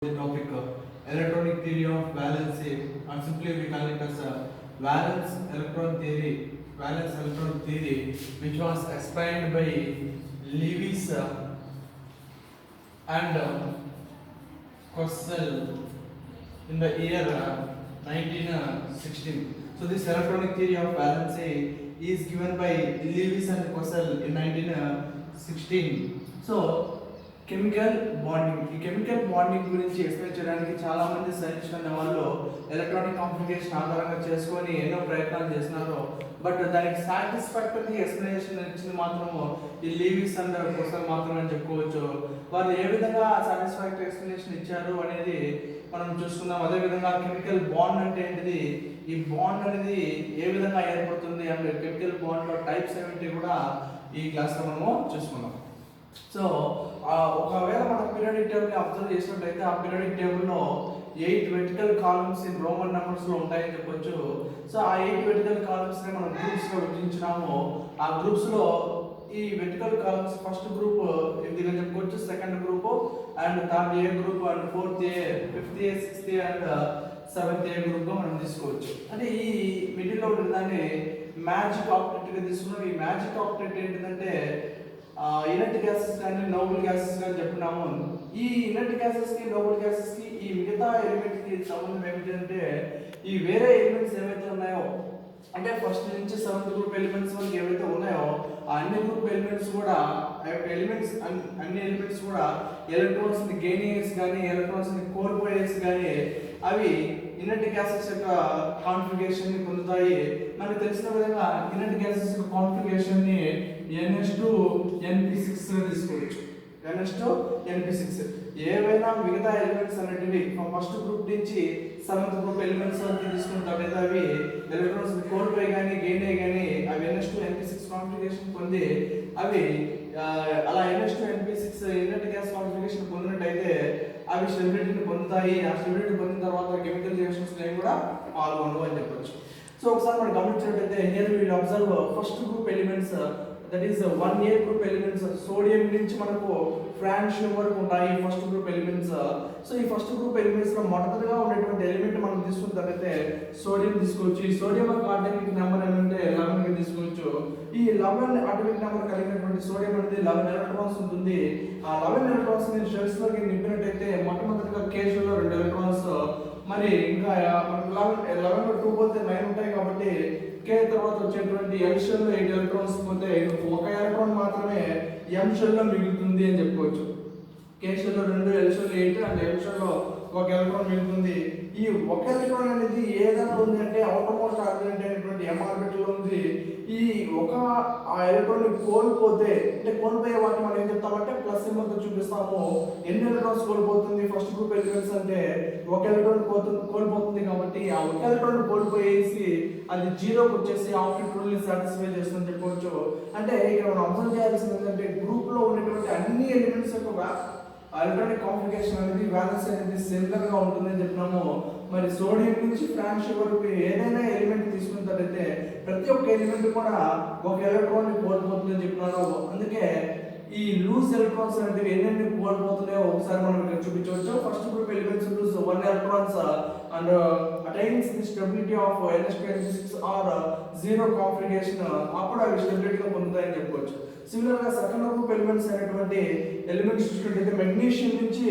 The topic electronic theory of valency, or simply we call it as valence electron theory, which was explained by Lewis and Cossell in the year 1916. So this electronic theory of valency is given by Lewis and Cossell in 1916. So chemical bonding, ఈ chemical bonding గురించి explain చేయడానికి చాలా మంది scientist అనే వాళ్ళు electronic complication ఆధారంగా చేసుకొని ఎన్నో ప్రయత్నాలు చేసినారు. బట్ దానికి సాటిస్ఫాక్టరీ ఎక్స్ప్లెనేషన్ ఇచ్చింది మాత్రము ఈ లీవిస్ అండ్ కోసల్ మాత్రమే అని చెప్పుకోవచ్చు. వాళ్ళు ఏ విధంగా సాటిస్ఫాక్టరీ ఎక్స్ప్లెనేషన్ ఇచ్చారు అనేది మనం చూసుకుందాం. అదేవిధంగా కెమికల్ బాండ్ అంటే ఏంటిది, ఈ బాండ్ అనేది ఏ విధంగా ఏర్పడుతుంది అండ్ కెమికల్ బాండ్లో టైప్స్ ఏమిటి కూడా ఈ క్లాస్లో మనము చూసుకుందాం. సో ఒకవేళ మనం పీరియాడిక్ టేబుల్ని అబ్జర్వ్ చేసినట్లయితే ఆ పీరియాడిక్ టేబుల్లో 8 వెర్టికల్ కాలమ్స్ ఇన్ రోమన్ నెంబర్స్లో ఉంటాయని చెప్పొచ్చు. సో ఆ 8 వెర్టికల్ కాలమ్స్ని మనం గ్రూప్స్గా విభజించినాము. ఆ గ్రూప్స్లో ఈ వెర్టికల్ కాలమ్స్ ఫస్ట్ గ్రూప్ ఇదిగా చెప్పుకోవచ్చు, second group and third A group and fourth A, fifth A, sixth A and seventh ఏ గ్రూప్గా మనం తీసుకోవచ్చు. అంటే ఈ మిడిల్లో ఉన్న దాన్ని మ్యాజిక్ ఆక్టెట్గా తీసుకున్నాం. ఈ మ్యాజిక్ ఆక్టెట్ ఏంటిదంటే ఇనర్ట్ గ్యాసెస్ కానీ నోబుల్ గ్యాసెస్ కానీ చెప్పుకున్నాము. ఈ ఇనర్ట్ గ్యాసెస్ కి నోబుల్ గ్యాసెస్ కి ఈ మిగతా ఎలిమెంట్స్ కి సంబంధం ఏమిటంటే ఈ వేరే ఎలిమెంట్స్ ఏవైతే ఉన్నాయో, అంటే ఫస్ట్ నుంచి సెవెంత్ గ్రూప్ ఎలిమెంట్స్ వరకు ఏవైతే ఉన్నాయో ఆ అన్ని గ్రూప్ ఎలిమెంట్స్ కూడా అన్ని ఎలిమెంట్స్ కూడా ఎలక్ట్రాన్స్ ని గెయిన్ అయ్యేసి కానీ ఎలక్ట్రాన్స్ ని కోల్పోయేసి కానీ అవి ఇనర్ట్ గ్యాసెస్ యొక్క కాన్ఫిగరేషన్ ని పొందుతాయి. మనకు తెలిసిన విధంగా ఇనర్ట్ గ్యాసెస్ యొక్క కాన్ఫిగరేషన్ ని NH2 NP6 గా తీసుకోవచ్చు. NH2 NP6 ఏవైనా మిగతా ఎలిమెంట్స్ అనేటివి ఫస్ట్ గ్రూప్ నుంచి సెవెంత్ గ్రూప్ ఎలిమెంట్స్ వరకు తీసుకున్నట్లయితే అవి ఎలక్ట్రాన్స్ ని కోల్పోయి కానీ గెయిన్ అయ్యి కానీ అవి NH2 NP6 కాన్ఫిగరేషన్ పొంది అవి అలా NH2 NP6 inert gas configuration పొందినట్టయితే అవి స్టెబిలిటీని పొందుతాయి. ఆ స్టెబిలిటీ పొందిన తర్వాత కెమికల్ రియాక్షన్స్ కూడా పాల్గొనవు అని చెప్పొచ్చు. సో ఒకసారి మనం గమనించినట్టయితే here we will observe first group elements, that is 1A group elements. Sodium నుంచి మనకు ఫ్రాన్షియం వరకు ఉంటాయి ఫస్ట్ గ్రూప్ ఎలిమెంట్స్. సో ఈ ఫస్ట్ గ్రూప్ ఎలిమెంట్స్ లో మొదటగా ఉండేటువంటి ఎలిమెంట్ మనం తీసుకున్నట్లయితే సోడియం తీసుకోవచ్చు. ఈ సోడియం యొక్క అటామిక్ నెంబర్ ఏమంటే 11 గా తీసుకోవచ్చు. ఈ 11 అటామిక్ నెంబర్ కలిగినటువంటి సోడియం అనేది 11 ఎలక్ట్రాన్స్ ఉంటుంది. ఆ 11 ఎలక్ట్రాన్స్ ని షెల్స్ లోకి నింపినట్టయితే మొట్టమొదటిగా K షెల్ లో 2 ఎలక్ట్రాన్స్, మరి ఇంకా మనకు 11 లో 2 పోతే 9 ఉంటాయి కాబట్టి K తర్వాత వచ్చేటువంటి L షెల్ లో 8 ఎలక్ట్రాన్స్ పోతే ఒక ఎలక్ట్రాన్ మాత్రమే M షెల్ లో మిగులుతుంది అని చెప్పుకోవచ్చు. K షెల్ లో 2, L shell 8 and M shell లో ఒక ఎలక్ట్రాన్ మిగులుతుంది. ఈ ఒక ఎలక్ట్రాన్ అనేది ఏదైనా ఉంది అంటే అవుటర్ మోస్ట్ ఆర్బిట్ అయినటువంటి M ఆర్బిటల్ లో ఉంది. ఈ ఒక ఆ ఎలక్ట్రాన్ ని కోల్పోతే, అంటే కోల్పోయే వాటిని మనం ఏం చెప్తామంటే ప్లస్ సింబల్ తో చూపిస్తాము. ఎన్ని ఎలక్ట్రాన్స్ కోల్పోతుంది ఫస్ట్ గ్రూప్ ఎలిమెంట్స్ అంటే ఒక ఎలక్ట్రాన్ కోల్పోతుంది కాబట్టి ఆ ఒక ఎలక్ట్రాన్ కోల్పోయేసి అది జీరోకి వచ్చేసి ఆబ్జెక్ట్ రూల్ ని సాటిస్ఫై చేస్తుందని చెప్పవచ్చు. అంటే ఇక్కడ మనం అబ్జర్వ్ చేయాల్సింది ఏంటంటే గ్రూప్ లో ఉన్నటువంటి అన్ని ఎలిమెంట్స్ యొక్క ఎలక్ట్రానిక్ కాన్ఫిగరేషన్ అనేది వాలెన్స్ అనేది సిమిలర్ గా ఉంటుందని చెప్పినాము. మరి సోడియం నుంచి ఫ్రాన్షియం వరకు ఏదైనా ఎలిమెంట్ తీసుకున్నట్లయితే ప్రతి ఒక్క ఎలిమెంట్ కూడా ఒక ఎలక్ట్రాన్ ని కోల్పోతుందని చెప్పినారు. అందుకే ఈ లూజ్ ఎలక్ట్రాన్స్ అనేవి ఎన్ని కోల్పోతున్నాయో ఒకసారి మనం ఇక్కడ చూపించవచ్చు. First group elements lose 1 electrons and attains the stability of NH2 or zero configuration, అప్పుడు అవి స్టెబిలిటీగా పొందుతాయని చెప్పవచ్చు. సిమిలర్ గా సెకండ్ గ్రూప్ ఎలిమెంట్స్ అనేటువంటి ఎలిమెంట్స్ చూసుకుంటే మెగ్నీషియం నుంచి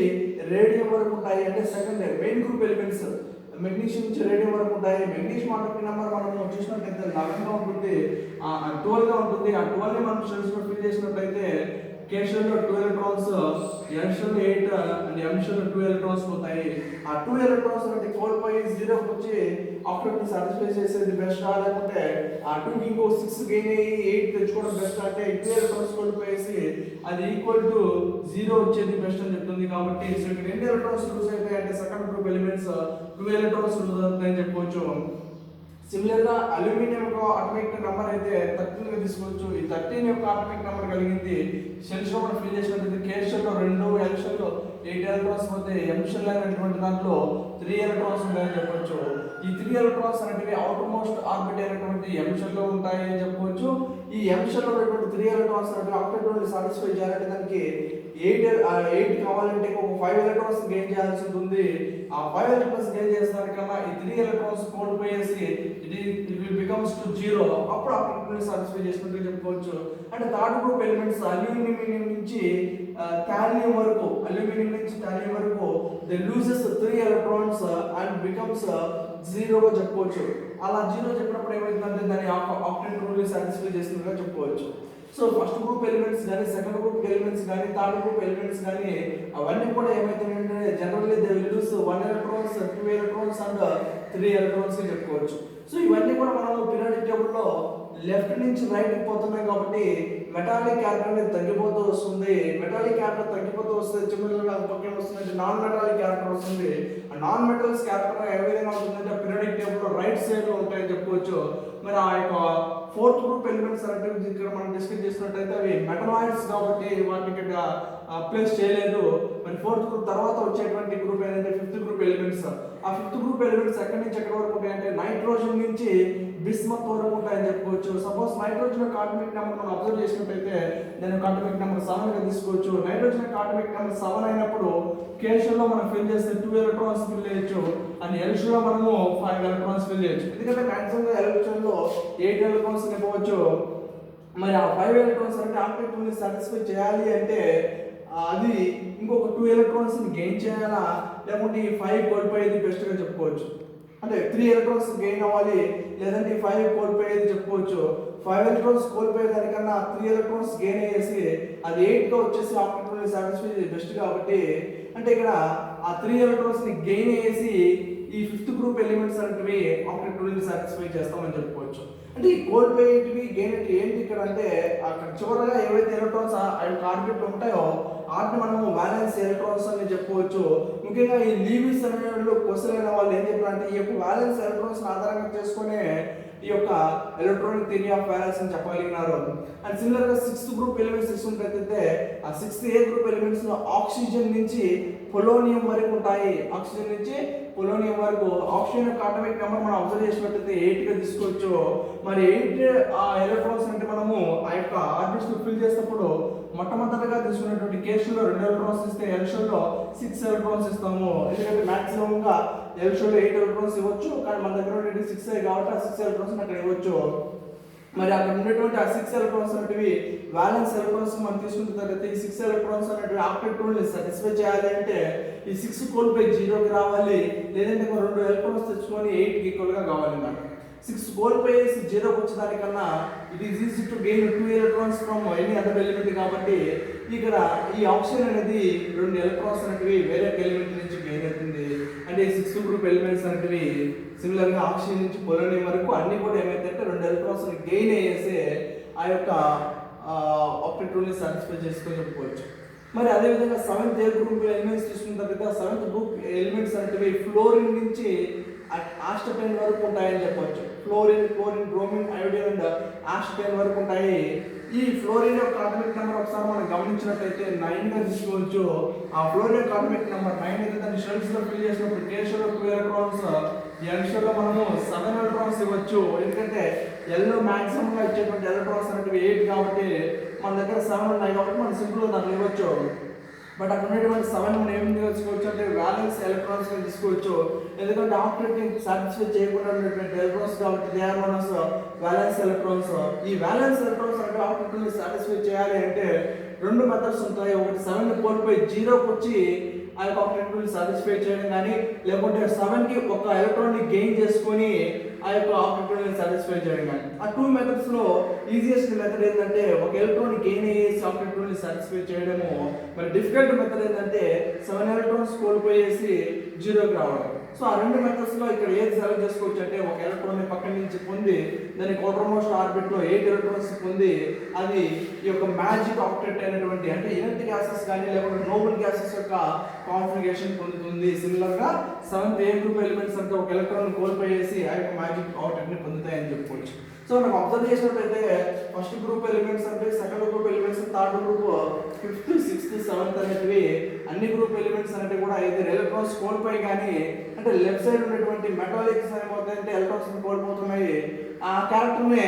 రేడియం వరకు ఉంటాయి. అంటే second main group elements magnesium నుంచి రేడియం వరకు ఉంటాయి. మెగ్నీషియం అటామిక్ నెంబర్ మనం చూసినట్లయితే 11 గా ఉంటుంది, 12 గా ఉంటుంది. ఆ 12 ని మనం షెల్స్ లో ఫిల్ చేసినట్లయితే K షెల్ లో 2 ఎలక్ట్రాన్స్, L షెల్ లో 8 అండ్ M షెల్ లో 2 ఎలక్ట్రాన్స్ పోతాయి. ఆ 2 ఎలక్ట్రాన్స్ అంటే కోల్పోయి జీరోకి వచ్చి ఆఫ్టర్ ని సాటిస్ఫై చేసేది బెస్ట్, లేకుంటే ఆ 2 కి ఇంకో 6 గెయిన్ అయ్యి 8 తెచ్చుకోవడం బెస్ట్. అంటే 2 ఎలక్ట్రాన్స్ కోల్పోయేసి అది ఈక్వల్ టు 0 వచ్చేది బెస్ట్ అని చెప్తుంది. కాబట్టి సో ఇక్కడ ఎన్ని ఎలక్ట్రాన్స్ లూజ్ అవుతాయి అంటే second group elements 2 electrons lose అవుతాయని చెప్పవచ్చు. సిమిలర్ గా అల్యూమినియం యొక్క అటామిక్ నెంబర్ అయితే 13 గా తీసుకోవచ్చు. ఈ 13 యొక్క అటామిక్ నెంబర్ కలిగింది షెల్స్ లో మనం ఫిల్ చేసినట్లయితే K షెల్ లో 2, L షెల్ లో 8 ఎలక్ట్రాన్స్ పోతే M షెల్ అనేటువంటి దాంట్లో 3 ఎలక్ట్రాన్స్ ఉంటాయని చెప్పొచ్చు. ఈ 3 ఎలక్ట్రాన్స్ అనేటివి అవుటర్ మోస్ట్ ఆర్బిట్ అయినటువంటి M షెల్ లో ఉంటాయని చెప్పవచ్చు. ఈ M షెల్ లో ఉన్నటువంటి 3 ఎలక్ట్రాన్స్ అనేవి ఆక్టెట్రాన్ ని సాటిస్ఫై చేయాలంటే దానికి ఎయిట్ కావాలంటే ఒక 5 ఎలక్ట్రాన్స్ గెయిన్ చేయాల్సి ఉంటుంది. ఆ 5 ఎలక్ట్రాన్స్ గెయిన్ చేసేదానికన్నా ఈ 3 ఎలక్ట్రాన్స్ కోల్పోయేసి ఇట్ విల్ బికమ్స్ టు 0. అప్పుడు ఆ ప్రిన్సిపల్ సాటిస్ఫై చేసినట్టు చెప్పుకోవచ్చు. అంటే థర్డ్ గ్రూప్ ఎలిమెంట్స్ అల్యూమినియం నుంచి థాలియం వరకు they loses 3 electrons and becomes 0 గా చెప్పుకోవచ్చు. అలా 0 చెప్పినప్పుడు ఏమైందంటే దాని ఆక్టెట్ రూల్ సాటిస్ఫై చేసినట్టుగా చెప్పుకోవచ్చు. సో ఫస్ట్ గ్రూప్ ఎలిమెంట్స్ కానీ, సెకండ్ గ్రూప్ ఎలిమెంట్స్ కానీ, థర్డ్ గ్రూప్ ఎలిమెంట్స్ కానీ అవన్నీ కూడా ఏమైతుందంటే generally they will use 1 electrons, 2 electrons and 3 electrons అని చెప్పుకోవచ్చు. సో ఇవన్నీ కూడా మనం పీరియాడిక్ టేబుల్ లో లెఫ్ట్ నుంచి రైట్ కి పోతున్నాయి కాబట్టి మెటాలిక్ క్యారెక్టర్ అనేది తగ్గిపోతూ వస్తుంది. మెటాలిక్ క్యారెక్టర్ తగ్గిపోతూ వస్తే చివరిగా పక్కన వస్తుంది నాన్ మెటాలిక్ క్యారెక్టర్ వస్తుంది. ఆ నాన్ మెటల్స్ క్యారెక్టర్ ఏ విధంగా ఉంటుందంటే పీరియాడిక్ టేబుల్ లో రైట్ సైడ్ లో ఉంటాయని చెప్పుకోవచ్చు. మరి ఆ యొక్క ఫోర్త్ గ్రూప్ ఎలిమెంట్స్ అంటే ఇక్కడ మనం డిస్కస్ చేసినట్టయితే అవి మెటలాయిడ్స్ కాబట్టి వాటిని ఇక్కడ ప్లేస్ చేయలేదు. మరి ఫోర్త్ గ్రూప్ తర్వాత వచ్చేటువంటి గ్రూప్ ఏంటంటే ఫిఫ్త్ గ్రూప్ ఎలిమెంట్స్. ఆ ఫిఫ్త్ గ్రూప్ ఎలిమెంట్స్ ఎక్కడి నుంచి ఎక్కడి వరకు ఉంటాయంటే నైట్రోజన్ నుంచి బిస్మత్ వరకు ఉంటాయని చెప్పుకోవచ్చు. సపోజ్ నైట్రోజన్ యొక్క అటామిక్ నెంబర్ మనం అబ్జర్వ్ చేసినట్టయితే దాని యొక్క అటామిక్ నెంబర్ 7 గా తీసుకోవచ్చు. నైట్రోజన్ యొక్క అటామిక్ నెంబర్ 7 అయినప్పుడు కేషన్లో మనం ఫిల్ చేస్తే 2 ఎలక్ట్రాన్స్ ఫిల్ చేయొచ్చు అండ్ ఎల్షన్లో మనము 5 ఎలక్ట్రాన్స్ ఫిల్ చేయొచ్చు. ఎందుకంటే మాక్సిమం ఎలక్ట్రాన్లో 8 ఎలక్ట్రాన్స్ నింపవచ్చు. మరి ఆ 5 ఎలక్ట్రాన్స్ అంటే ఆక్టెట్ సాటిస్ఫై చేయాలి అంటే అది ఇంకొక 2 ఎలక్ట్రాన్స్ గెయిన్ చేయాలా, లేకుంటే ఈ 5 కోల్పోయేది బెస్ట్ గా చెప్పుకోవచ్చు. అంటే 3 ఎలక్ట్రాన్స్ గెయిన్ అవ్వాలి, లేదంటే 5 కోల్పోయేది చెప్పుకోవచ్చు. 5 ఎలక్ట్రాన్స్ కోల్పోయేదానికన్నా 3 ఎలక్ట్రాన్స్ గెయిన్ అయ్యేసి అది 8 గా వచ్చేసి ఆక్టెట్ సాటిస్ఫై బెస్ట్ కాబట్టి అంటే ఇక్కడ ఆ 3 ఎలక్ట్రాన్స్ ని గెయిన్ అయ్యేసి ఈ ఫిఫ్త్ గ్రూప్ ఎలిమెంట్స్ అనేవి ఆక్టెట్ సాటిస్ఫై చేస్తామని చెప్పుకోవచ్చు. అంటే ఈ కోల్పోయేటివి గెయిన్ ఏంటి ఇక్కడ అంటే అక్కడ చివరగా ఏవైతే ఎలక్ట్రాన్స్ ఆర్బిట్ ఉంటాయో వాటిని మనము వాలెన్స్ ఎలక్ట్రాన్స్ అని చెప్పుకోవచ్చు. ముఖ్యంగా ఈ లీవిస్ అనే వాళ్ళు క్వశ్చన్ అయిన వాళ్ళు ఏం చెప్పారంటే ఈ యొక్క వాలెన్స్ ఎలక్ట్రాన్స్ ఆధారంగా చేసుకునే ఈ యొక్క ఎలక్ట్రానిక్ థియరీ ఆఫ్ వాలెన్స్ అని చెప్పగలిగినారు. అండ్ సిమిలర్ గా సిక్స్త్ గ్రూప్ ఎలిమెంట్స్ తీసుకున్నట్లయితే ఆ సిక్స్త్ ఏ గ్రూప్ ఎలిమెంట్స్ లో ఆక్సిజన్ నుంచి పొలోనియం వరకు ఉంటాయి. ఆక్సిజన్ నుంచి పొలోనియం వరకు ఆక్సిజన్ యొక్క అటామిక్ నెంబర్ మనం అబ్జర్వ్ చేసినట్లయితే 8 గా తీసుకోవచ్చు. మరి 8 ఎలక్ట్రాన్స్ అంటే మనము ఆ యొక్క ఆర్బిట్స్ ఫిల్ చేసినప్పుడు మొట్టమొదటిగా తీసుకున్నటువంటి కేసులో 2 ఎలక్ట్రాన్స్ ఇస్తే ఎల్షన్లో 6 ఎలక్ట్రాన్స్ ఇస్తాము. ఎందుకంటే మాక్సిమం గా ఎల్షన్లో 8 ఎలక్ట్రాన్స్ ఇవ్వచ్చు, కానీ మన దగ్గర ఉన్నటువంటి 6 కాబట్టి ఆ 6 ఎలక్ట్రాన్స్ అక్కడ ఇవ్వచ్చు. మరి అక్కడ ఉన్నటువంటి ఆ 6 ఎలక్ట్రాన్స్ అనేటివి వాలెన్స్ ఎలక్ట్రాన్స్ మనం తీసుకున్నట్లయితే ఈ 6 ఎలక్ట్రాన్స్ అనేటివి ఆక్టెట్ రూల్ ని సాటిస్ఫై చేయాలి అంటే ఈ 6 కోల్పోయి 0 కి రావాలి, లేదంటే 2 ఎలక్ట్రాన్స్ తెచ్చుకొని 8 కి ఈక్వల్ గా కావాలి అన్నమాట. 6 కోల్పోయేసి 0 కి వచ్చేదానికన్నా it is easy to gain 2 electrons from any other element కాబట్టి ఇక్కడ ఈ ఆక్సిజన్ అనేది 2 ఎలక్ట్రాన్స్ అనేటివి వేరే ఎలిమెంట్ నుంచి గెయిన్ అవుతుంది. అంటే 6 గ్రూప్ ఎలిమెంట్స్ అనేటివి సిమిలర్ గా ఆక్సిజన్ నుంచి పొలోనియం వరకు అన్ని కూడా ఏమైతే 2 ఎలక్ట్రాన్స్ గెయిన్ అయ్యేసి ఆ యొక్క ఆక్టెట్ రూల్ ని సాటిస్ఫై చేసుకొని చెప్పుకోవచ్చు. మరి అదే విధంగా 7th ఏ గ్రూప్ ఎలిమెంట్స్ తీసుకున్న తర్వాత 7th గ్రూప్ ఎలిమెంట్స్ అనేటివి ఫ్లోరిన్ నుంచి ఆస్టటైన్ వరకు ఉంటాయని చెప్పవచ్చు. ఫ్లోరిన్, బ్రోమిన్, అయోడిన్ అండ్ ఆస్టటైన్ వరకు ఉంటాయి. ఈ ఫ్లోరిన్ యొక్క అటామిక్ నెంబర్ ఒకసారి మనం గమనించినట్లయితే 9 గా తీసుకోవచ్చు. ఆ ఫ్లోరిన్ యొక్క అటామిక్ నెంబర్ 9 అయితే దాన్ని షెల్స్ లో ఫిల్ చేసినప్పుడు కేష్ లో 2 ఎలక్ట్రాన్స్, ఎల్ష్ లో మనము 7 ఎలక్ట్రాన్స్ ఇవ్వచ్చు. ఎందుకంటే ఎల్ లో మాక్సిమం గా ఇచ్చేటువంటి ఎలక్ట్రాన్స్ అనేవి 8 కాబట్టి మన దగ్గర 7 ఉన్నాయి కాబట్టి మనం సింపుల్ గా దాన్ని ఇవ్వచ్చు. బట్ అక్కడ ఉన్నటువంటి 7 మనం ఏం తీసుకోవచ్చు అంటే వాలెన్స్ ఎలక్ట్రాన్స్ తీసుకోవచ్చు. ఎందుకంటే ఆక్టెట్ ని సాటిస్ఫై చేయకుండా ఉన్నటువంటి ఎలక్ట్రాన్స్ కాబట్టి they are known as valence electrons. ఈ వాలెన్స్ ఎలక్ట్రాన్స్ అంటే ఆక్టెట్ ని సాటిస్ఫై చేయాలి అంటే 2 మెథడ్స్ ఉంటాయి. ఒకటి 7 ని కోల్పోయి 0 కి వచ్చి ఆ యొక్క ఆక్టెట్ ని సాటిస్ఫై చేయడం కానీ, లేకుంటే 7 కి ఒక ఎలక్ట్రాన్ ని గెయిన్ చేసుకొని ఆ యొక్క ఆక్టెట్ ని సాటిస్ఫై చేయడం కానీ. ఆ 2 మెథడ్స్ లో ఈజియెస్ట్ మెథడ్ ఏంటంటే ఒక ఎలక్ట్రాన్ ని గెయిన్ అయ్యేసి ఆక్టెట్ ని సాటిస్ఫై చేయడము. మరి డిఫికల్ట్ మెథడ్ ఏంటంటే 7 ఎలక్ట్రాన్స్ కోల్పోయేసి 0 కి రావడం. సో ఆ 2 మెథడ్స్ లో ఇక్కడ ఏది సెలెక్ట్ చేసుకోవచ్చు అంటే ఒక ఎలక్ట్రాన్ ని పక్కన నుంచి పొంది దాని క్వార్టర్మోస్ట్ ఆర్బిట్ లో 8 ఎలక్ట్రాన్స్ పొంది అది ఈ యొక్క మ్యాజిక్ ఆక్టెట్ అయినటువంటి అంటే ఇనర్ట్ గ్యాసెస్ కానీ లేకుంటే నోబుల్ గ్యాసెస్ యొక్క కాన్ఫిగరేషన్ పొందుతుంది. సిమిలర్ గా 7th ఏ గ్రూప్ ఎలిమెంట్స్ అంటే ఒక ఎలక్ట్రాన్ కోల్పోయేసి ఆ యొక్క మ్యాజిక్ ఆక్టెట్ ని పొందుతాయని చెప్పుకోవచ్చు. సో మనం అబ్జర్వ్ చేసినట్లయితే ఫస్ట్ గ్రూప్ ఎలిమెంట్స్ అంటే second group elements, third group, 5th, 6th, 7th అనేటివి అన్ని గ్రూప్ ఎలిమెంట్స్ అనేటివి కూడా అయితే ఎలక్ట్రాన్స్ కోల్పోయి కానీ అంటే లెఫ్ట్ సైడ్ ఉన్నటువంటి మెటాలిక్స్ ఏమవుతాయంటే ఎలక్ట్రాన్స్ కోల్పోతున్నాయి. ఆ క్యారెక్టర్ ని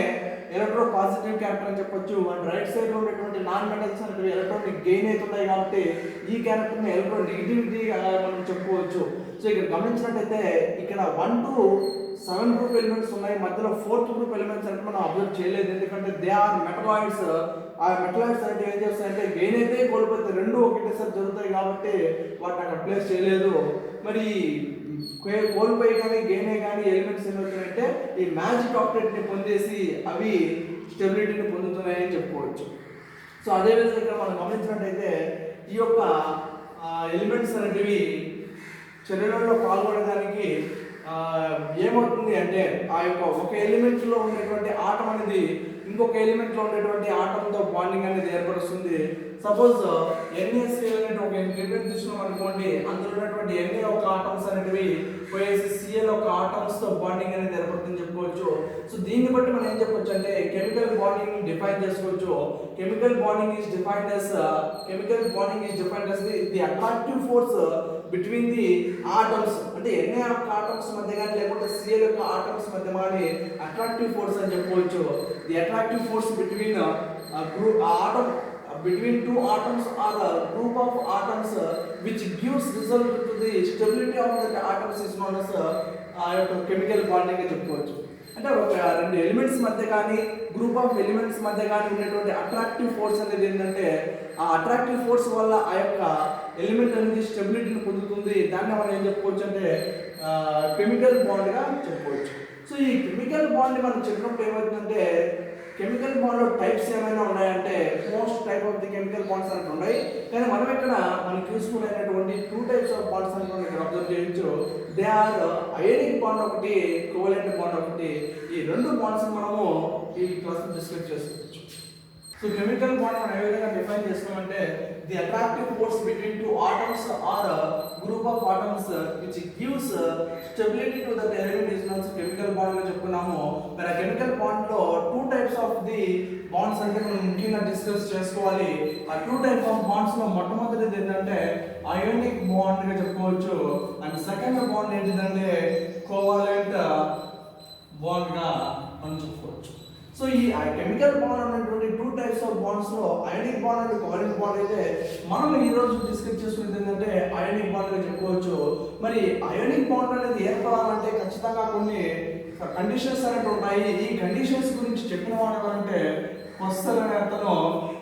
ఎలక్ట్రో పాజిటివ్ క్యారెక్టర్ అని చెప్పొచ్చు. అండ్ రైట్ సైడ్ లో ఉన్నటువంటి నాన్ మెటల్స్ అనేవి ఎలక్ట్రానిక్ గెయిన్ అవుతున్నాయి కాబట్టి ఈ క్యారెక్టర్ ని ఎలక్ట్రో నెగిటివిటీ మనం చెప్పుకోవచ్చు. సో ఇక్కడ గమనించినట్టయితే ఇక్కడ 1 to 7 గ్రూప్ ఎలిమెంట్స్ ఉన్నాయి, మధ్యలో 4th గ్రూప్ ఎలిమెంట్స్ అంటే మనం అబ్జర్వ్ చేయలేదు, ఎందుకంటే దే ఆర్ మెటలాయిడ్స్. ఆ మెటలాయిడ్స్ అంటే ఏం చేస్తాయంటే గెయిన్ అయితే కోల్పోతే రెండు ఒకటేసారి జరుగుతాయి కాబట్టి వాటిని అక్కడ ప్లేస్ చేయలేదు. మరి కోల్పోయి కానీ గెయిన్ అయ్యి కానీ ఎలిమెంట్స్ ఏమవుతాయంటే ఈ మ్యాజిక్ ఆక్టేట్ ని పొందేసి అవి స్టెబిలిటీని పొందుతున్నాయని చెప్పుకోవచ్చు. సో అదేవిధంగా ఇక్కడ మనం గమనించినట్టయితే ఈ యొక్క ఎలిమెంట్స్ అనేటివి చర్యలలో పాల్గొనడానికి ఏమవుతుంది అంటే ఆ యొక్క ఒక ఎలిమెంట్ లో ఉన్నటువంటి ఆటం అనేది ఇంకొక ఎలిమెంట్ లో ఉన్నటువంటి ఆటంతో బాండింగ్ అనేది ఏర్పడుతుంది. సపోజ్ NaCl అనే ఒక ఎలిమెంట్ తీసుకున్నాం అనుకోండి, అందులో ఉన్నటువంటి Na ఒక ఆటమ్స్ అనేటివి పోయేసి Cl ఒక ఆటమ్స్ తో బాండింగ్ అనేది ఏర్పడుతుందని చెప్పుకోవచ్చు. సో దీన్ని బట్టి మనం ఏం చెప్పొచ్చు అంటే కెమికల్ బాండింగ్ ని డిఫైన్ చేసుకోవచ్చు. Chemical bonding is defined as the attractive force between the atoms, అంటే Na యొక్క ఆటమ్స్ మధ్య కానీ లేకపోతే Cl యొక్క ఆటమ్స్ మధ్య కానీ అట్రాక్టివ్ ఫోర్స్ అని చెప్పుకోవచ్చు. The attractive force between between two atoms or a group of atoms which gives result to the stability of the atoms is known as chemical bonding అని చెప్పుకోవచ్చు. అంటే ఒక రెండు ఎలిమెంట్స్ మధ్య కానీ గ్రూప్ ఆఫ్ ఎలిమెంట్స్ మధ్య కానీ ఉన్నటువంటి అట్రాక్టివ్ ఫోర్స్ అనేది ఏంటంటే ఆ అట్రాక్టివ్ ఫోర్స్ వల్ల ఆ యొక్క ఎలిమెంట్ అనేది స్టెబిలిటీని పొందుతుంది. దాన్ని మనం ఏం చెప్పుకోవచ్చు అంటే కెమికల్ బాండ్ గా చెప్పుకోవచ్చు. సో ఈ కెమికల్ బాండ్ మనం చెప్పినప్పుడు ఏమవుతుందంటే కెమికల్ బాండ్ టైప్స్ ఏమైనా ఉన్నాయంటే most type of the chemical bonds అంటే ఉన్నాయి, కానీ మనం ఇక్కడ మనకి యూస్ఫుల్ అయినటువంటి 2 టైప్స్ ఆఫ్ బాండ్స్ అని మనం ఇక్కడ అబ్జర్వ్ చేయొచ్చు. దే ఆర్ అయోనిక్ బాండ్ ఒకటి, కోవలెంట్ బాండ్ ఒకటి. ఈ రెండు బాండ్స్ మనము ఈ క్లాస్ లో డిస్కస్ చేసుకోవచ్చు. సో కెమికల్ బాండ్ మనం ఏ విధంగా డిఫైన్ చేస్తామంటే the attractive force between two atoms or group of atoms which gives stability to that element is known chemical bond గా చెప్పుకున్నాము. మరి ఆ కెమికల్ బాండ్ లో 2 టైప్స్ ఆఫ్ ది బాండ్స్ అంటే మనం ముఖ్యంగా డిస్కస్ చేసుకోవాలి. ఆ 2 టైప్స్ ఆఫ్ బాండ్స్ లో మొట్టమొదటిది ఏంటంటే అయోనిక్ బాండ్ గా చెప్పుకోవచ్చు. అండ్ సెకండ్ బాండ్ ఏంటిదంటే కోవాలెంట్ బాండ్ గా మనం చెప్పుకోవచ్చు. సో ఈ కెమికల్ బాండ్ అనేటువంటి 2 టైప్స్ ఆఫ్ బాండ్స్ లో ionic bond and covalent bond అయితే మనం ఈ రోజు డిస్కస్ చేసుకునేది ఏంటంటే అయోనిక్ బాండ్ గా చెప్పుకోవచ్చు. మరి అయోనిక్ బాండ్ అనేది ఏర్పడాలంటే ఖచ్చితంగా కొన్ని కండిషన్స్ అనేవి ఉన్నాయి. ఈ కండిషన్స్ గురించి చెప్పిన వాడంటే క్వశ్చన్ అనే అతను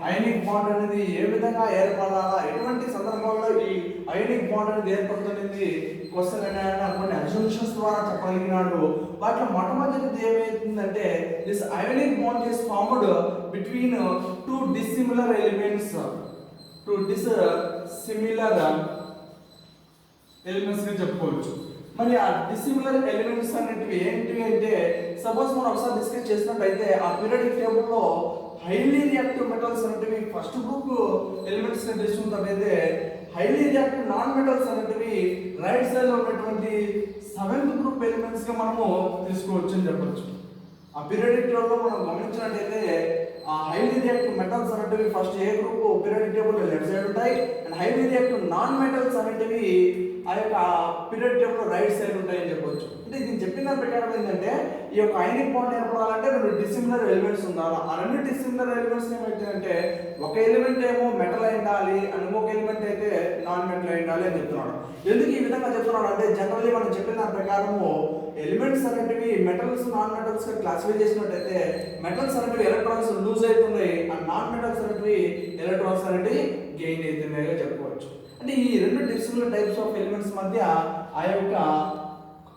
అయోనిక్ బాండ్ అనేది ఏ విధంగా ఏర్పడాలా, ఎటువంటి సందర్భాల్లో ఈ అయోనిక్ బాండ్ అనేది ఏర్పడుతుంది క్వశ్చన్ అనే కొన్ని అబ్జర్వేషన్స్ ద్వారా చెప్పగలిగినాడు. వాటిలో మొట్టమొదటిది ఏమైతుందంటే this ionic bond is formed between 2 dissimilar elements గా చెప్పుకోవచ్చు. మరి ఆ డిసిమిలర్ ఎలిమెంట్స్ అనేటివి ఏంటివి అంటే సపోజ్ మనం ఒకసారి డిస్కస్ చేసినట్టయితే ఆ పీరియాడిక్ టేబుల్ లో హైలీ రియాక్టివ్ మెటల్స్ అనేటివి ఫస్ట్ గ్రూప్ ఎలిమెంట్స్ ని తీసుకున్నట్టయితే హైలీ రియాక్టివ్ నాన్ మెటల్స్ అనేటివి రైట్ సైడ్ లో ఉన్నటువంటి 7th గ్రూప్ ఎలిమెంట్స్ గా మనము తీసుకోవచ్చు అని చెప్పొచ్చు. ఆ పీరియాడిక్ టేబుల్ లో మనం గమనించినట్టయితే ఆ హైలీ రియాక్టివ్ మెటల్స్ అనేటివి ఫస్ట్ ఏ గ్రూప్ పీరియాడిక్ టేబుల్ లో లెఫ్ట్ సైడ్ ఉంటాయి, and highly reactive non metals అనేటివి ఆ యొక్క పీరియాడిక్ టేబుల్ లో రైట్ సైడ్ ఉంటాయని చెప్పొచ్చు. అంటే ఇది చెప్పిన ప్రకారం ఏంటంటే ఈ యొక్క అయోనిక్ బాండ్ ఏర్పడాలంటే 2 డిసిమిలర్ ఎలిమెంట్స్ ఉండాలి. ఆ 2 డిసిమిలర్ ఎలిమెంట్స్ ఏమైతే ఒక ఎలిమెంట్ ఏమో మెటల్ అయి ఉండాలి, అండ్ ఇంకొక ఎలిమెంట్ అయితే నాన్ మెటల్ అయి ఉండాలి అని చెప్తున్నాడు. ఎందుకు ఈ విధంగా చెప్తున్నాడు అంటే జనరల్లీ మనం చెప్పిన ప్రకారము ఎలిమెంట్స్ అనేటివి మెటల్స్ నాన్ మెటల్స్ గా క్లాసిఫై చేసినట్టయితే మెటల్స్ అనేటివి ఎలక్ట్రాన్స్ లూజ్ అవుతున్నాయి, అండ్ నాన్ మెటల్స్ అనేటివి ఎలక్ట్రాన్స్ అనేటివి గెయిన్ అవుతున్నాయిగా చెప్పుకోవచ్చు. అంటే ఈ 2 డిసిమిలర్ టైప్స్ ఆఫ్ ఎలిమెంట్స్ మధ్య ఆ యొక్క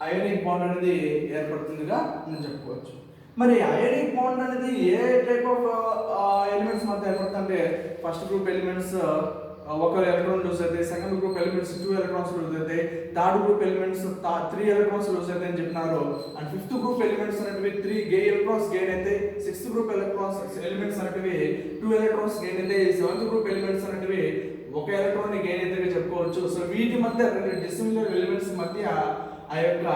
అయోనిక్ బాండ్ అనేది ఏర్పడుతుందిగా మనం చెప్పుకోవచ్చు. మరి అయోనిక్ బాండ్ అనేది ఏ టైప్ ఆఫ్ ఎలిమెంట్స్ మధ్య ఏర్పడుతుందంటే ఫస్ట్ గ్రూప్ ఎలిమెంట్స్ ఒక ఎలక్ట్రాన్ లూజ్ అవుతాయి, second group elements 2 electrons lose అవుతాయి, third group elements 3 electrons lose అవుతాయి అని చెప్పినారు. అండ్ 5th గ్రూప్ ఎలిమెంట్స్ అనేటివి 3 ఎలక్ట్రాన్స్ గెయిన్ అయితే, 6th గ్రూప్ ఎలిమెంట్స్ అనేటివి 2 ఎలక్ట్రాన్స్ గెయిన్ అయితే, 7th గ్రూప్ ఎలిమెంట్స్ అనేటివి 1 ఎలక్ట్రాన్ గెయిన్ అయితే చెప్పుకోవచ్చు. సో వీటి మధ్య 2 డిసిమిలర్ ఎలిమెంట్స్ మధ్య ఆ యొక్క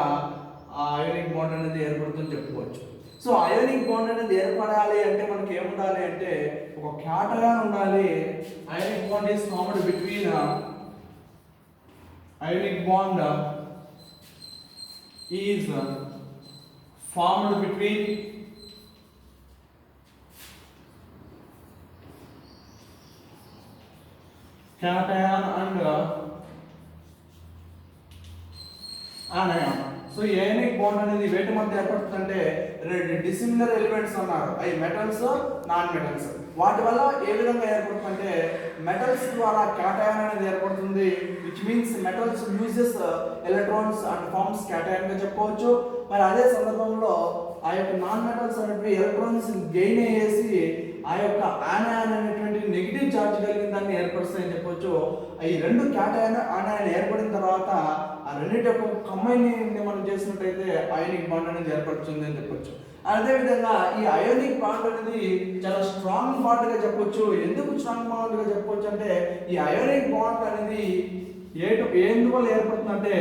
అయోనిక్ బాండ్ అనేది ఏర్పడుతుందని చెప్పుకోవచ్చు. సో అయోనిక్ బాండ్ అనేది ఏర్పడాలి అంటే మనకి ఏముండాలి అంటే ఒక క్యాటయాన్ ఉండాలి. Ionic bond is formed between ionic bond is formed between cation and anion. So ionic bond అనేది వేటి మధ్య ఏర్పడుతుందంటే రెండు డిసిమిలర్ ఎలిమెంట్స్ ఉన్నారు, అవి మెటల్స్ నాన్ మెటల్స్. వాటి వల్ల ఏ విధంగా ఏర్పడుతుందంటే మెటల్స్ ద్వారా క్యాటయాన్ అనేది ఏర్పడుతుంది, which means metals uses electrons and forms cation గా చెప్పవచ్చు. మరి అదే సందర్భంలో ఆ యొక్క నాన్ మెటల్స్ అనేవి ఎలక్ట్రాన్స్ గెయిన్ అయ్యేసి ఆ యొక్క ఆనయాన్ అనేటువంటి నెగిటివ్ ఛార్జ్ కలిగిన దాన్ని ఏర్పరుస్తాయని చెప్పొచ్చు. ఈ రెండు క్యాటయాన్ ఆనయాన్ ఏర్పడిన తర్వాత ఆ రెండింటి యొక్క కంబైన్ మనం చేసినట్టయితే అయోనిక్ బాండ్ అనేది ఏర్పడుతుంది అని చెప్పొచ్చు. అదేవిధంగా ఈ అయోనిక్ బాండ్ అనేది చాలా స్ట్రాంగ్ బాండ్ గా చెప్పొచ్చు. ఎందుకు స్ట్రాంగ్ బాండ్ గా చెప్పొచ్చు అంటే ఈ అయోనిక్ బాండ్ అనేది ఎందువల్ల ఏర్పడుతుందంటే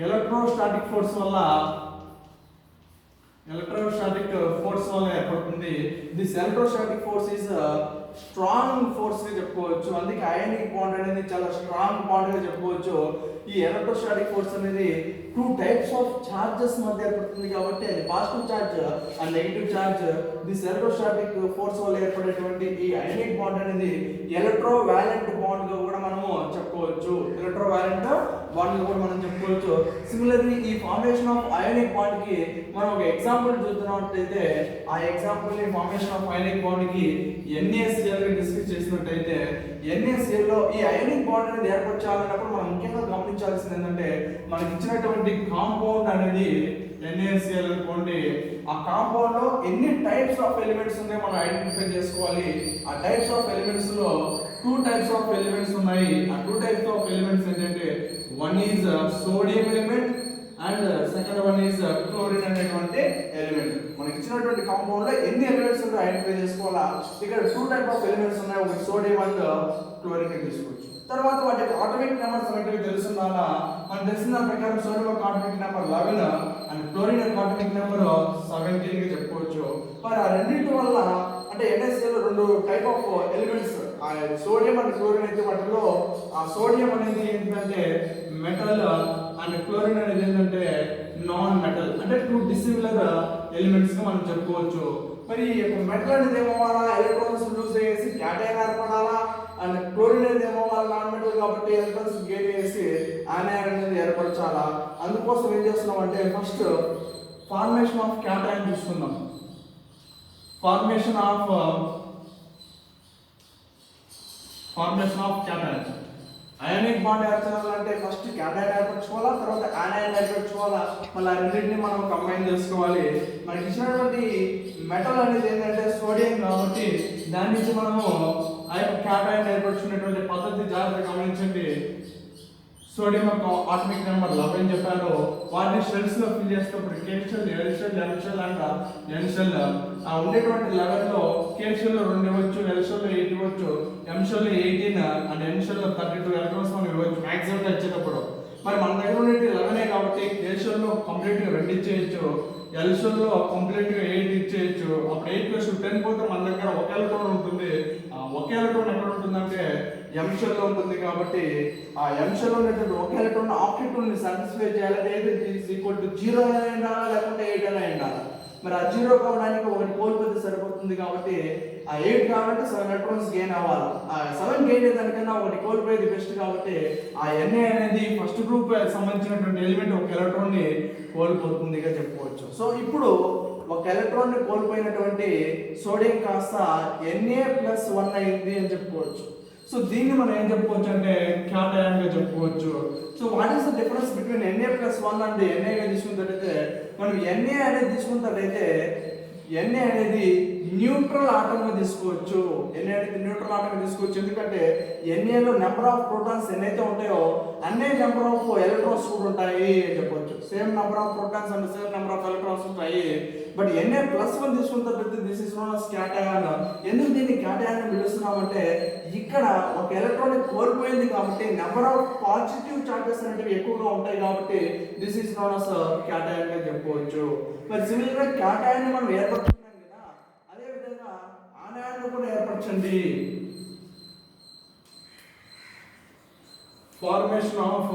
ఎలక్ట్రోస్టాటిక్ ఫోర్స్ వల్ల ఏర్పడుతుంది. This electrostatic force is strong force గా చెప్పుకోవచ్చు. అందుకే అయోనిక్ బాండ్ అనేది చాలా స్ట్రాంగ్ బాండ్ గా చెప్పుకోవచ్చు. ఈ ఎలక్ట్రోస్టాటిక్ ఫోర్స్ అనేది టూ టైప్స్ ఆఫ్ చార్జెస్ మధ్య ఏర్పడుతుంది కాబట్టి అది positive charge and negative charge. This electrostatic force వల్ల ఏర్పడేటువంటి ఈ అయోనిక్ బాండ్ అనేది ఎలక్ట్రో వాలెంట్ బాండ్ గా కూడా మనము చెప్పుకోవచ్చు. సిమిలర్లీ ఈ ఫార్మేషన్ ఆఫ్ అయోనిక్ బాండ్ కి మనం ఒక ఎగ్జాంపుల్ చూస్తున్నట్టయితే ఆ ఎగ్జాంపుల్ ని ఫార్మేషన్ ఆఫ్ అయోనిక్ బాండ్ కి NaCl ని డిస్కస్ చేసినట్టయితే NaCl లో ఈ అయోనిక్ బాండ్ అనేది ఏర్పరచాలన్నప్పుడు మనం ముఖ్యంగా గమనించాల్సింది ఏంటంటే మనకి ఇచ్చినటువంటి కాంపౌండ్ అనేది NaCl అనుకోండి, ఆ కాంపౌండ్ లో ఎన్ని టైప్స్ ఆఫ్ ఎలిమెంట్స్ ఉన్నాయో మనం ఐడెంటిఫై చేసుకోవాలి. ఆ టైప్స్ ఆఫ్ ఎలిమెంట్స్ లో టూ టైప్స్ ఆఫ్ ఎలిమెంట్స్ ఉన్నాయి. ఆ టూ టైప్స్ ఆఫ్ ఎలిమెంట్స్ ఏంటంటే one is sodium element and second one is chlorine అనేటువంటి ఎలిమెంట్. మనకి ఇచ్చినటువంటి కాంపౌండ్ లో ఎన్ని ఎలిమెంట్స్ ఉన్నాయో ఐడెంటిఫై చేసుకోవాలా. ఇక్కడ టూ టైప్ ఆఫ్ ఎలిమెంట్స్ ఉన్నాయి, ఒకటి సోడియం అండ్ క్లోరిన్ తీసుకోవచ్చు. తర్వాత వాటి ఆటోమిక్ నెంబర్స్ అనేవి తెలుసుకున్నారా. మనకు తెలిసిన దాని ప్రకారం సోడియం యొక్క ఆటోమిక్ నెంబర్ 11 అండ్ క్లోరిన్ యొక్క ఆటోమిక్ నెంబర్ 17 గా చెప్పుకోవచ్చు. మరి ఆ రెండింటి వల్ల అంటే NaCl లో రెండు type of elements sodium and chlorine అయితే వాటిలో ఆ సోడియం అనేది ఏంటంటే మెటల్ అండ్ క్లోరిన్ అనేది ఏంటంటే నాన్ మెటల్, అంటే టూ డిసిమిలర్ ఎలిమెంట్స్ గా మనం చెప్పుకోవచ్చు. మరి ఈ యొక్క మెటల్ అనేది ఏమవ్వాలా, ఎలక్ట్రాన్స్ లూజ్ చేసి క్యాటయాన్ ఏర్పడాలా, అండ్ క్లోరిన్ అనేది ఏమవ్వాలా, నాన్ మెటల్ కాబట్టి ఎలక్ట్రాన్స్ గెయిన్ చేసి ఆనయాన్ అనేది ఏర్పరచాలా. అందుకోసం ఏం చేస్తున్నాం అంటే ఫస్ట్ ఫార్మేషన్ ఆఫ్ క్యాటయాన్ చూసుకుందాం. Formation of cation ionic bond ఏర్పడాలంటే ఫస్ట్ క్యాటయాన్ ఏర్పరచుకోవాలా, తర్వాత ఆనయాన్ ఏర్పరచుకోవాలా. మళ్ళీ రెండింటిని మనం కంబైన్ చేసుకోవాలి. మనకి ఇచ్చినటువంటి మెటల్ అనేది ఏంటంటే సోడియం కాబట్టి దాని నుంచి మనము ఆ యొక్క క్యాటయాన్ ఏర్పరచుకునేటువంటి పద్ధతి జాగ్రత్తగా గమనించండి. సోడియం యొక్క ఆటమిక్ నెంబర్ 11 చెప్పారు. వాటిని షెల్స్ లో ఫిల్ చేసేటప్పుడు K shell, L shell, M shell and N shell. ఆ ఉండేటువంటి 11 లో K షెల్ లో 2 ఇవ్వచ్చు, L షెల్ లో 8 ఇవ్వచ్చు, M షెల్ లో 18 అండ్ N షెల్ లో 32 ఎలక్ట్రాన్స్ మనం ఇవ్వచ్చు మాక్సిమం వచ్చేటప్పుడు. మరి మన దగ్గర ఉండేది 11 కాబట్టి K షెల్ లో కంప్లీట్ గా 2 ఇచ్చేయచ్చు, L షెల్ లో కంప్లీట్ గా 8 ఇచ్చేయచ్చు. అప్పుడు 8 + 10 పోతే మన దగ్గర ఒక ఎలక్ట్రాన్ ఉంటుంది. ఒకే ఎలక్ట్రాన్ ఎక్కడ ఉంటుందంటే M షెల్ లో ఉంటుంది. కాబట్టి ఆ M షెల్ లో ఉన్నటువంటి ఒక ఎలక్ట్రాన్ ఆక్సిటోన్ ని సాటిస్ఫై చేయాలంటే ఏది ఈక్వల్ టు 0 అయినా ఉండాలా లేకుంటే 8 అయినా ఉండాలా. మరి ఆ 0 కావడానికి ఒకటి కోల్పోతే సరిపోతుంది. కాబట్టి ఆ 8 కావాలంటే 7 ఎలక్ట్రాన్స్ గెయిన్ అవ్వాలి. ఆ 7 గెయిన్ అయ్యేదానికన్నా ఒకటి కోల్పోయేది బెస్ట్. కాబట్టి ఆ Na అనేది ఫస్ట్ గ్రూప్ సంబంధించినటువంటి ఎలిమెంట్ ఒక ఎలక్ట్రాన్ ని కోల్పోతుందిగా చెప్పుకోవచ్చు. సో ఇప్పుడు ఒక ఎలక్ట్రాన్ ని కోల్పోయినటువంటి సోడియం కాస్త Na+1 అయింది అని చెప్పుకోవచ్చు. సో దీన్ని మనం ఏం చెప్పుకోవచ్చు అంటే క్యాటయాన్ గా చెప్పుకోవచ్చు. So what is the difference between Na+1 and Na గా తీసుకున్నట్లయితే మనం Na అనేది తీసుకున్నట్లయితే Na అనేది న్యూట్రల్ ఆటమ్ గా తీసుకోవచ్చు. Na అనేది న్యూట్రల్ ఆటమ్ గా తీసుకోవచ్చు. ఎందుకంటే Na లో నెంబర్ ఆఫ్ ప్రోటాన్స్ ఎన్నైతే ఉంటాయో అన్నే నెంబర్ ఆఫ్ ఎలక్ట్రాన్స్ కూడా ఉంటాయి అని చెప్పొచ్చు. Same number of protons and same number of electrons ఉంటాయి. బట్ Na+1 తీసుకున్నట్లయితే this is known as cation. ఎందుకు దీన్ని క్యాటయాన్ అని పిలుస్తున్నామంటే ఇక్కడ ఒక ఎలక్ట్రాన్ కోల్పోయింది కాబట్టి నెంబర్ ఆఫ్ పాజిటివ్ చార్జెస్ అనేవి ఎక్కువగా ఉంటాయి కాబట్టి this is known as cation గా చెప్పుకోవచ్చు. మరి సిమిలర్ గా క్యాటయాన్ ని మనం ఏర్పరచుకున్నాం కదా, అదే విధంగా ఆనయాన్ కూడా ఏర్పరచండి. Formation of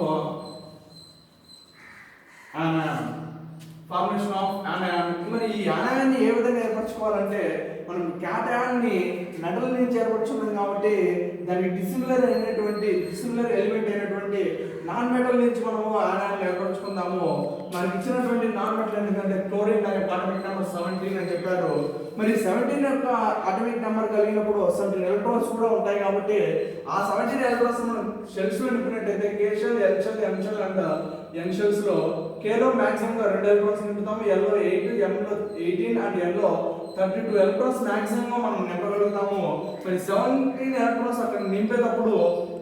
anion. Formation of anion. మరి ఈ anion ని ఏ విధంగా ఏర్పరచుకోవాలంటే మనం క్యాటయాన్ ని మెటల్ నుంచి ఏర్పరచుకున్నాం కాబట్టి దానికి డిసిమిలర్ ఎలిమెంట్ అయినటువంటి నాన్ మెటల్ నుంచి మనము anion ఏర్పరచుకుందాము. మనకి ఇచ్చినటువంటి నాన్ మెటల్ ఎందుకంటే క్లోరిన్ అనే అటామిక్ నెంబర్ 17 అని చెప్పారు. మరి 17 యొక్క అటామిక్ నెంబర్ కలిగినప్పుడు 17 ఎలక్ట్రాన్స్ కూడా ఉంటాయి కాబట్టి ఆ 17 ఎలక్ట్రాన్స్ మనం షెల్స్ లో నింపినట్టయితే K shell, L shell, M shell and N shells లో కే లో మాక్సిమం గా 2 ఎలక్ట్రాన్స్ నింపుతాము, ఎల్ లో 8, ఎం లో 18 అండ్ ఎన్ లో 32 ఎలక్ట్రాన్స్ మాక్సిమం గా మనం నింపగలుగుతాము. మరి 17 ఎలక్ట్రాన్స్ అక్కడ నింపేటప్పుడు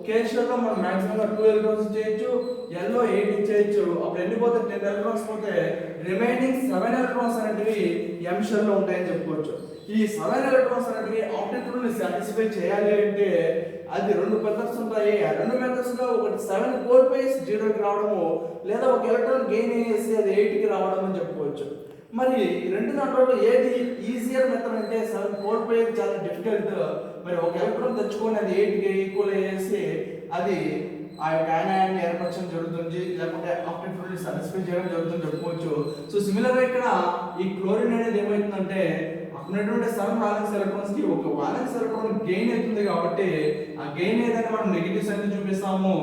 కే షెల్ లో మనం మాక్సిమం గా 2 ఎలక్ట్రాన్స్ చేయొచ్చు, ఎల్ లో 8 చేయొచ్చు. అప్పుడు ఎన్ని పోతే 10 ఎలక్ట్రాన్స్ పోతే రిమైనింగ్ 7 ఎలక్ట్రాన్స్ అనేటివి ఎం షెల్ లో ఉంటాయని చెప్పుకోవచ్చు. ఈ 7 ఎలక్ట్రాన్స్ అనేటివి ఆప్టిట్యూడ్ ని సాటిస్ఫై చేయాలి అంటే అది 2 మెథడ్స్ ఉంటాయి. ఆ 2 మెథడ్స్ లో ఒకటి 7 కోల్పోయి 0 కి రావడము, లేదా ఒక ఎలక్ట్రాన్ గెయిన్ చేసి అది 8 కి రావడం అని చెప్పుకోవచ్చు. మరి రెండు దాంట్లో ఏది ఈజియర్ మెథడ్ అంటే 7 కోల్పోయేది చాలా డిఫికల్ట్. మరి ఒక ఎలక్ట్రాన్ తెచ్చుకొని అది 8 కి ఈక్వల్ చేసి అది ఆ యొక్క anion ఏర్పరచడం జరుగుతుంది, లేకపోతే ఆప్టిట్యూడ్ ని సాటిస్ఫై చేయడం జరుగుతుంది చెప్పుకోవచ్చు. సో సిమిలర్ గా ఇక్కడ ఈ క్లోరిన్ అనేది ఏమవుతుందంటే ఉన్నటువంటి 7 వాలెన్స్ ఎలక్ట్రాన్స్ కి ఒక వాలెన్స్ ఎలక్ట్రాన్ గెయిన్ అవుతుంది కాబట్టి ఆ గెయిన్ ఏదైతే మనం నెగటివ్ సైన్ చూపిస్తాము.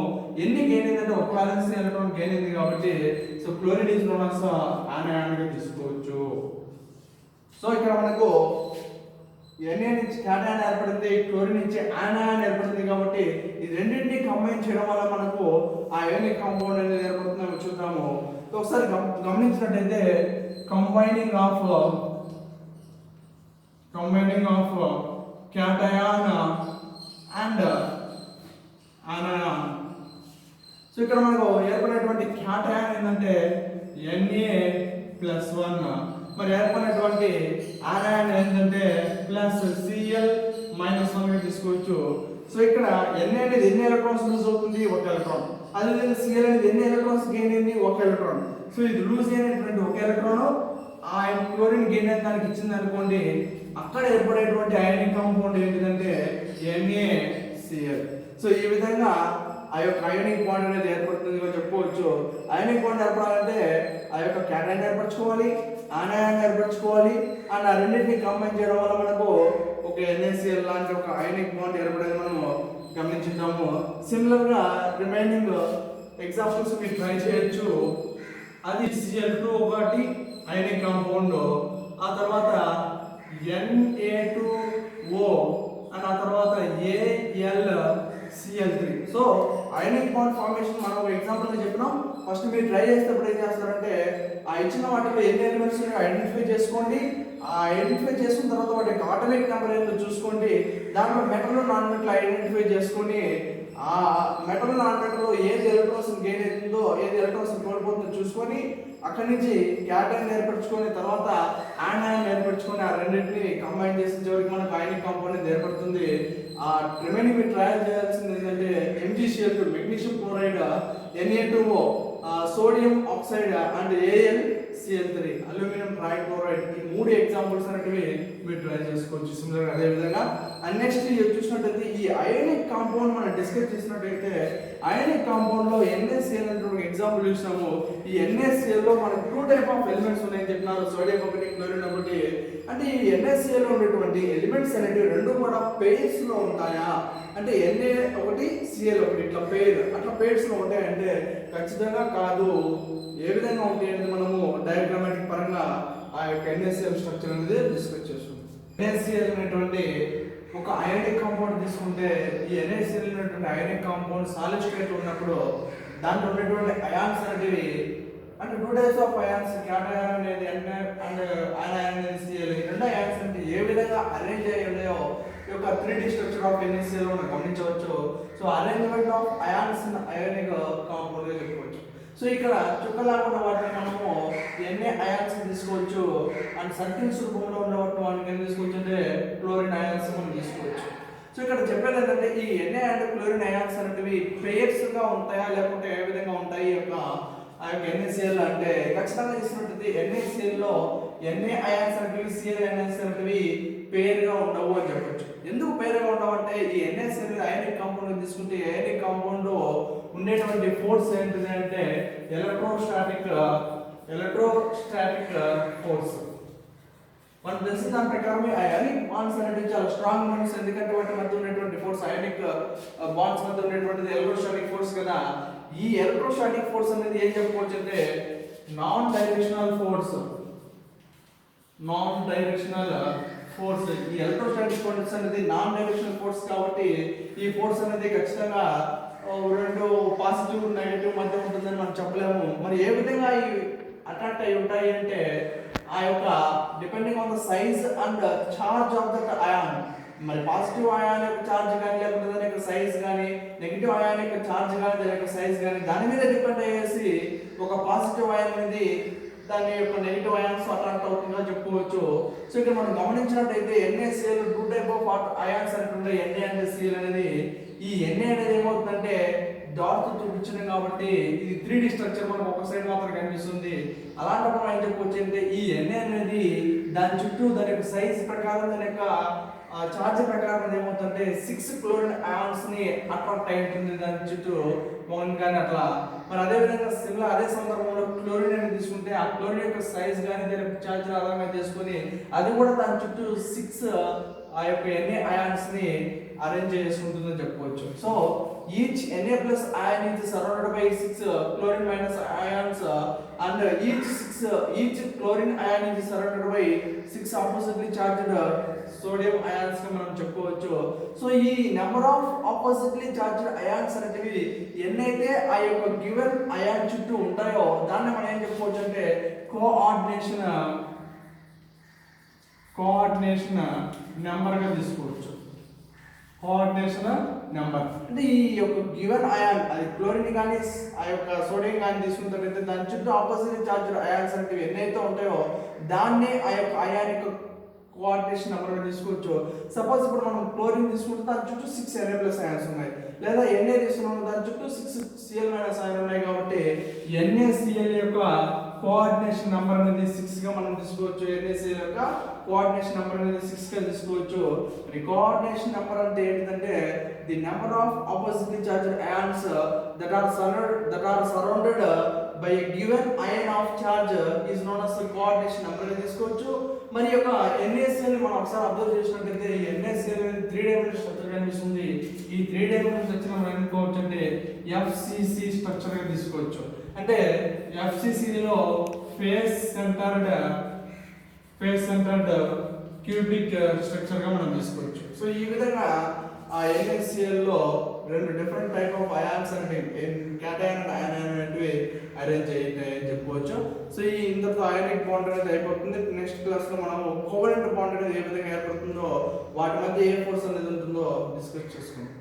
ఎన్ని గెయిన్ అయిందంటే ఒక వాలెన్స్ ఎలక్ట్రాన్ గెయిన్ అయింది కాబట్టి so chlorine is known as anion గా తీసుకోవచ్చు. సో ఇక్కడ మనకు Na నుంచి క్యాటయాన్ ఏర్పడింది, క్లోరిన్ నుంచి anion ఏర్పడింది కాబట్టి ఈ రెండింటిని కంబైన్ చేయడం వల్ల మనకు ఆ అయోనిక్ కాంపౌండ్ అనేది ఏర్పడుతుందని చూద్దాము. ఒకసారి గమనించినట్లయితే combining of cation and anion. So ఇక్కడ మనకు ఏర్పడినటువంటి క్యాటయాన్ ఏంటంటే Na+1, మరి ఏర్పడినటువంటి anion ఏంటంటే Cl-1 గా తీసుకోవచ్చు. సో ఇక్కడ Na అనేది ఎన్ని ఎలక్ట్రాన్స్ లూజ్ అవుతుంది? 1 ఎలక్ట్రాన్. అదేవిధంగా Cl అనేది ఎన్ని ఎలక్ట్రాన్స్ గెయిన్ అయింది? 1 ఎలక్ట్రాన్. సో ఇది లూజ్ అయినటువంటి 1 ఎలక్ట్రాన్ ఆ క్లోరిన్ గెయిన్ అయిన దానికి ఇచ్చింది అనుకోండి, అక్కడ ఏర్పడేటువంటి అయానిక్ కాంపౌండ్ ఏంటిదంటే NaCl. సో ఈ విధంగా ఆ యొక్క అయానిక్ బాండ్ అనేది ఏర్పడుతుంది అని చెప్పుకోవచ్చు. అయానిక్ బాండ్ ఏర్పడాలంటే ఆ యొక్క క్యాటయాన్ ఏర్పరచుకోవాలి, anion ఏర్పరచుకోవాలి అండ్ ఆ రెండింటిని కంబైన్ చేయడం వల్ల మనకు ఒక NaCl లాంటి ఒక అయానిక్ బాండ్ ఏర్పడేది మనము గమనించున్నాము. సిమిలర్ గా రిమైనింగ్ ఎగ్జాంపుల్స్ మీరు ట్రై చేయొచ్చు. అది Cl2 ఒకటి అయానిక్ కాంపౌండ్, ఆ తర్వాత Na2O అండ్ ఆ తర్వాత AlCl3. So ionic bond formation మనం ఒక ఎగ్జాంపుల్ గా చెప్పినాం. ఫస్ట్ మీరు ట్రై చేసేటప్పుడు ఏం చేస్తారంటే ఆ ఇచ్చిన వాటిలో ఎన్ని ఎలిమెంట్స్ ఐడెంటిఫై చేసుకోండి. ఆ ఐడెంటిఫై చేసుకున్న తర్వాత వాటి యొక్క అటామిక్ నెంబర్ ఏంటో చూసుకోండి. దాంట్లో మెటల్ నాన్ మెటల్ ఐడెంటిఫై చేసుకొని ఆ మెటల్ నాన్ మెటల్ ఏది ఎలక్ట్రాన్స్ గెయిన్ అవుతుందో ఏది ఎలక్ట్రాన్స్ కోల్పోతుందో చూసుకొని అక్కడి నుంచి క్యాటయాన్ ఏర్పరచుకొని తర్వాత anion ఏర్పరచుకొని ఆ రెండింటిని కంబైన్ చేసిన చివరికి మనకు అయానిక్ కాంపౌండ్ ఏర్పడుతుంది. ఆ రిమైనింగ్ మీరు ట్రయల్ చేయాల్సింది ఏంటంటే MgCl2 magnesium chloride, Na2O sodium oxide and AlCl3 aluminium trichloride. ఈ 3 ఎగ్జాంపుల్స్ అనేటివి మీరు ట్రై చేసుకోవచ్చు సిమిలర్. అదే విధంగా అండ్ నెక్స్ట్ చూసినట్టయితే ఈ అయానిక్ కాంపౌండ్ మనం డిస్కస్ చేసినట్టయితే అయానిక్ కాంపౌండ్ లో NaCl అనేటువంటి ఎగ్జాంపుల్ చూసినాము. ఈ NaCl లో మనకు 2 టైప్ ఆఫ్ ఎలిమెంట్స్ ఉన్నాయని చెప్పినారు, సోడియం ఒకటి, క్లోరిన్ ఒకటి. అంటే ఈ NaCl లో ఉండేటువంటి ఎలిమెంట్స్ అనేటివి రెండు కూడా పెయిర్స్ లో ఉంటాయా అంటే Na ఒకటి Cl ఒకటి ఇట్లా అట్లా పెయిర్స్ లో ఉంటాయంటే ఖచ్చితంగా కాదు. ఏ విధంగా ఉంటాయి అనేది మనము డయాగ్రామాటిక్ పరంగా ఆ యొక్క NaCl స్ట్రక్చర్ అనేది డిస్కస్ చేస్తాం. NaCl అనేటువంటి ఒక అయానిక్ కాంపౌండ్ తీసుకుంటే ఈ NaCl అనేటువంటి అయానిక్ కాంపౌండ్ సాలిడ్ స్టేట్ ఉన్నప్పుడు దాంట్లో ఉన్నటువంటి అయాన్స్ అనేటివి అంటే 2 టైప్స్ ఆఫ్ అయాన్స్, క్యాటయాన్ అనేది Na అండ్ anion అనేది Cl. ఈ రెండు అయాన్స్ అంటే ఏ విధంగా అరేంజ్ అయ్యి ఉన్నాయో ఈ యొక్క 3D స్ట్రక్చర్ ఆఫ్ NaCl లో మనం గమనించవచ్చు. So arrangement of ions in ionic compound గా చెప్పుకోవచ్చు. సో ఇక్కడ చుక్కలాగా వాటిని మనము Na అయాన్స్ తీసుకోవచ్చు అండ్ సర్కిల్స్ రూపంలో ఉన్న వాటిని ఏం తీసుకోవచ్చు అంటే క్లోరిన్ అయాన్స్ మనం తీసుకోవచ్చు. సో ఇక్కడ చెప్పేది ఏంటంటే ఈ Na అండ్ క్లోరిన్ అయాన్స్ అనేటివి పెయిర్స్ గా ఉంటాయా లేకపోతే ఏ విధంగా ఉంటాయి ఆ యొక్క NaCl అంటే ఖచ్చితంగా తీసుకున్నట్టు NaCl లో Na అయాన్స్ అనేటివి Cl అయాన్స్ అనేటివి పేర్ గా ఉండవు అని చెప్పొచ్చు. ఎందుకు పేర్ గా ఉండవు అంటే ఈ NaCl అయానిక్ కాంపౌండ్ తీసుకుంటే అయానిక్ కాంపౌండ్ ఉండేటువంటి ఫోర్స్ ఏంటిది అంటే ఎలక్ట్రోస్టాటిక్ ఎలక్ట్రోస్టాటిక్ ఫోర్స్. మనం తెలిసిన దాని ప్రకారం అయానిక్ బాండ్స్ అనేవి చాలా స్ట్రాంగ్ బాండ్స్, ఎందుకంటే వాటి మధ్య ఉన్నటువంటి ఫోర్స్ అయానిక్ బాండ్స్ మధ్య ఉన్నటువంటిది ఎలక్ట్రోస్టాటిక్ ఫోర్స్ కదా. ఈ ఎలక్ట్రోస్టాటిక్ ఫోర్స్ అనేది ఏం చెప్పుకోవచ్చు అంటే non directional force. Non directional force, ఈ ఎలక్ట్రోస్టాటిక్ ఫోర్స్ అనేది నాన్ డైరెక్షనల్ ఫోర్స్ కాబట్టి ఈ ఫోర్స్ అనేది ఖచ్చితంగా రెండు పాజిటివ్ నెగటివ్ మధ్య ఉంటుందని మనం చెప్పలేము. మరి ఏ విధంగా ఈ అట్రాక్ట్ అయి ఉంటాయి అంటే ఆ యొక్క depending on the size and charge of that ion. మరి పాజిటివ్ అయాన్ యొక్క చార్జ్ కానీ లేకపోతే దాని యొక్క సైజ్ కానీ, నెగిటివ్ అయాన్ యొక్క చార్జ్ కానీ దాని యొక్క సైజ్ కానీ దాని మీద డిపెండ్ అయ్యేసి ఒక పాజిటివ్ అయాన్ అనేది దాని యొక్క నెగిటివ్ అయాన్స్ అట్రాక్ట్ అవుతుందో చెప్పుకోవచ్చు. సో ఇక్కడ మనం గమనించినట్టయితే NaCl two type of ions అంటే Na అండ్ Cl అనేది. ఈ Na అనేది ఏమవుతుందంటే డార్క్ చూపించడం కాబట్టి ఇది 3D స్ట్రక్చర్ మనకు ఒక సైడ్ మాత్రం కనిపిస్తుంది. అలాంటప్పుడు మనం ఏం చెప్పుకోవచ్చు అంటే ఈ Na అనేది దాని చుట్టూ దాని యొక్క సైజ్ ప్రకారం దాని యొక్క చార్జ్ ప్రకారం ఏమవుతుందంటే 6 క్లోరిన్ అయాన్స్ ని అట్రాక్ట్ అయి ఉంటుంది దాని చుట్టూ మౌన్ కానీ అట్లా. మరి అదే విధంగా సిమిలర్ అదే సందర్భంలో క్లోరిన్ అనేది తీసుకుంటే ఆ క్లోరిన్ యొక్క సైజ్ కానీ దాని యొక్క చార్జ్ ఆధారంగా చేసుకొని అది కూడా దాని చుట్టూ 6 ఆ యొక్క Na అయాన్స్ ని అరేంజ్ చేసుకుంటుందని చెప్పుకోవచ్చు. So each Na plus ion is surrounded by 6 chlorine minus ions and each chlorine ion is surrounded by 6 oppositely charged sodium ions గా మనం చెప్పుకోవచ్చు. సో ఈ number of oppositely charged ions అనేవి ఎన్నైతే ఆ యొక్క గివెన్ అయాన్ చుట్టూ ఉంటాయో దాన్ని మనం ఏం చెప్పుకోవచ్చు అంటే కోఆర్డినేషన్ నెంబర్ గా తీసుకోవచ్చు. కోఆర్డినేషన్ నెంబర్ అంటే ఈ యొక్క గివెన్ అయాన్ అది క్లోరిన్ కానీ ఆ యొక్క సోడియం కానీ తీసుకున్నట్లయితే దాని చుట్టూ ఆపోజిట్ చార్జ్డ్ అయాన్స్ అనేవి ఎన్నైతే ఉంటాయో దాన్ని ఆ యొక్క అయాన్ యొక్క కోఆర్డినేషన్ నెంబర్ తీసుకోవచ్చు. సపోజ్ ఇప్పుడు మనం క్లోరిన్ తీసుకుంటే దాని చుట్టూ 6 Na+ అయాన్స్ ఉన్నాయి, లేదా Na తీసుకున్నాము దాని చుట్టూ 6 Cl- అయాన్ ఉన్నాయి కాబట్టి NaCl యొక్క కోఆర్డినేషన్ నెంబర్ అనేది 6 గా మనం తీసుకోవచ్చు. NaCl యొక్క కోఆర్డినేషన్ నెంబర్ అనేది 6 గా తీసుకోవచ్చు. మరి కోఆర్డినేషన్ నెంబర్ అంటే ఏంటంటే the number of oppositely charged ions that are surrounded by a given ion of charge is known as the coordination number అని తీసుకోవచ్చు. మరి యొక్క NaCl ని మనం ఒకసారి అబ్జర్వ్ చేసినట్లయితే NaCl అనేది 3 డైమెన్షనల్ స్ట్రక్చర్ కనిపిస్తుంది. ఈ 3 డైమెన్షనల్ స్ట్రక్చర్ మనం అనుకోవచ్చు అంటే FCC స్ట్రక్చర్ గా తీసుకోవచ్చు. అంటే FCC లో ఫేస్ సెంటర్డ్ క్యూబిక్ స్ట్రక్చర్ గా మనం తీసుకోవచ్చు. సో ఈ విధంగా ఆ NaCl లో రెండు డిఫరెంట్ టైప్ ఆఫ్ అయాన్స్ అంటే క్యాటయాన్ అండ్ అయాన్ అనేవి అరేంజ్ అయ్యాయని చెప్పుకోవచ్చు. సో ఈ ఇంతతో అయానిక్ బాండ్ అనేది అయిపోతుంది. నెక్స్ట్ క్లాస్ లో మనం కోవలెంట్ బాండ్ అనేది ఏ విధంగా ఏర్పడుతుందో వాటి మధ్య ఏ ఫోర్స్ అనేది ఉంటుందో డిస్కస్ చేసుకుందాం.